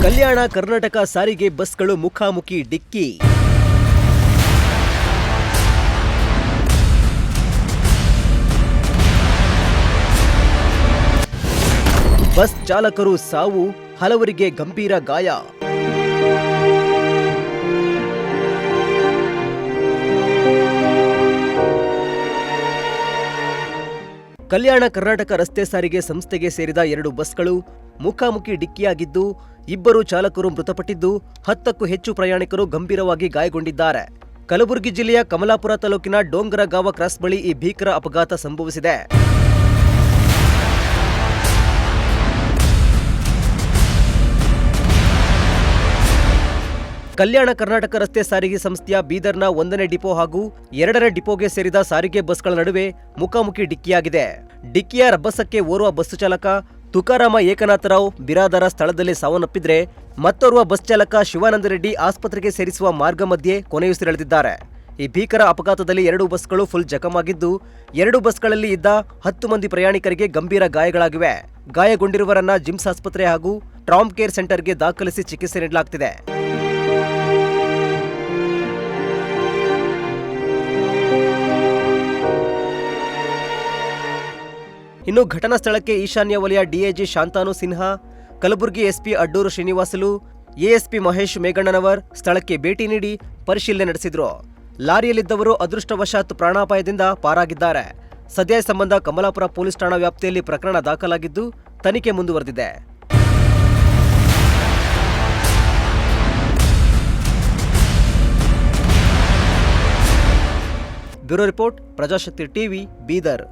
ಕಲ್ಯಾಣ ಕರ್ನಾಟಕ ಸಾರಿಗೆ ಬಸ್ಗಳು ಮುಖಾಮುಖಿ ಡಿಕ್ಕಿ. ಬಸ್ ಚಾಲಕರು ಸಾವು, ಹಲವರಿಗೆ ಗಂಭೀರ ಗಾಯ. ಕಲ್ಯಾಣ ಕರ್ನಾಟಕ ರಸ್ತೆ ಸಾರಿಗೆ ಸಂಸ್ಥೆಗೆ ಸೇರಿದ 2 ಬಸ್ಗಳು ಮುಖಾಮುಖಿ ಡಿಕ್ಕಿಯಾಗಿದ್ದು, 2 ಚಾಲಕರು ಮೃತಪಟ್ಟಿದ್ದು, 10ಕ್ಕೂ ಹೆಚ್ಚು ಪ್ರಯಾಣಿಕರು ಗಂಭೀರವಾಗಿ ಗಾಯಗೊಂಡಿದ್ದಾರೆ. ಕಲಬುರಗಿ ಜಿಲ್ಲೆಯ ಕಮಲಾಪುರ ತಾಲೂಕಿನ ಡೋಂಗರಗಾವ ಕ್ರಾಸ್ ಬಳಿ ಈ ಭೀಕರ ಅಪಘಾತ ಸಂಭವಿಸಿದೆ. ಕಲ್ಯಾಣ ಕರ್ನಾಟಕ ರಸ್ತೆ ಸಾರಿಗೆ ಸಂಸ್ಥೆಯ ಬೀದರ್ನ 1ನೇ ಡಿಪೋ ಹಾಗೂ 2ನೇ ಡಿಪೋಗೆ ಸೇರಿದ ಸಾರಿಗೆ ಬಸ್ಗಳ ನಡುವೆ ಮುಖಾಮುಖಿ ಡಿಕ್ಕಿಯಾಗಿದೆ. ಡಿಕ್ಕಿಯ ರಭಸಕ್ಕೆ ಓರ್ವ ಬಸ್ ಚಾಲಕ ತುಕಾರಾಮ ಏಕನಾಥರಾವ್ ಬಿರಾದಾರ ಸ್ಥಳದಲ್ಲಿ ಸಾವನ್ನಪ್ಪಿದ್ರೆ, ಮತ್ತೋರ್ವ ಬಸ್ ಚಾಲಕ ಶಿವಾನಂದ ರೆಡ್ಡಿ ಆಸ್ಪತ್ರೆಗೆ ಸೇರಿಸುವ ಮಾರ್ಗ ಮಧ್ಯೆ ಕೊನೆಯುಸಿರೆಳೆದಿದ್ದಾರೆ. ಈ ಭೀಕರ ಅಪಘಾತದಲ್ಲಿ 2 ಬಸ್ಗಳು ಫುಲ್ ಜಖಮಾಗಿದ್ದು, 2 ಬಸ್ಗಳಲ್ಲಿ ಇದ್ದ 10 ಮಂದಿ ಪ್ರಯಾಣಿಕರಿಗೆ ಗಂಭೀರ ಗಾಯಗಳಾಗಿವೆ. ಗಾಯಗೊಂಡಿರುವರನ್ನ ಜಿಮ್ಸ್ ಆಸ್ಪತ್ರೆ ಹಾಗೂ ಟ್ರಾಮ್ ಕೇರ್ ಸೆಂಟರ್ಗೆ ದಾಖಲಿಸಿ ಚಿಕಿತ್ಸೆ ನೀಡಲಾಗುತ್ತಿದೆ. ಇನ್ನು ಘಟನಾ ಸ್ಥಳಕ್ಕೆ ಈಶಾನ್ಯ ವಲಯ DIG Shantanu Sinha, Kalaburagi SP Adduru Srinivasulu, ASP Mahesh Meghannanavar ಸ್ಥಳಕ್ಕೆ ಭೇಟಿ ನೀಡಿ ಪರಿಶೀಲನೆ ನಡೆಸಿದ್ರು. ಲಾರಿಯಲ್ಲಿದ್ದವರು ಅದೃಷ್ಟವಶಾತ್ ಪ್ರಾಣಾಪಾಯದಿಂದ ಪಾರಾಗಿದ್ದಾರೆ. ಸದ್ಯ ಸಂಬಂಧ ಕಮಲಾಪುರ ಪೊಲೀಸ್ ಠಾಣಾ ವ್ಯಾಪ್ತಿಯಲ್ಲಿ ಪ್ರಕರಣ ದಾಖಲಾಗಿದ್ದು, ತನಿಖೆ ಮುಂದುವರೆದಿದೆ. Bureau report, Prajashakti TV, Bidar.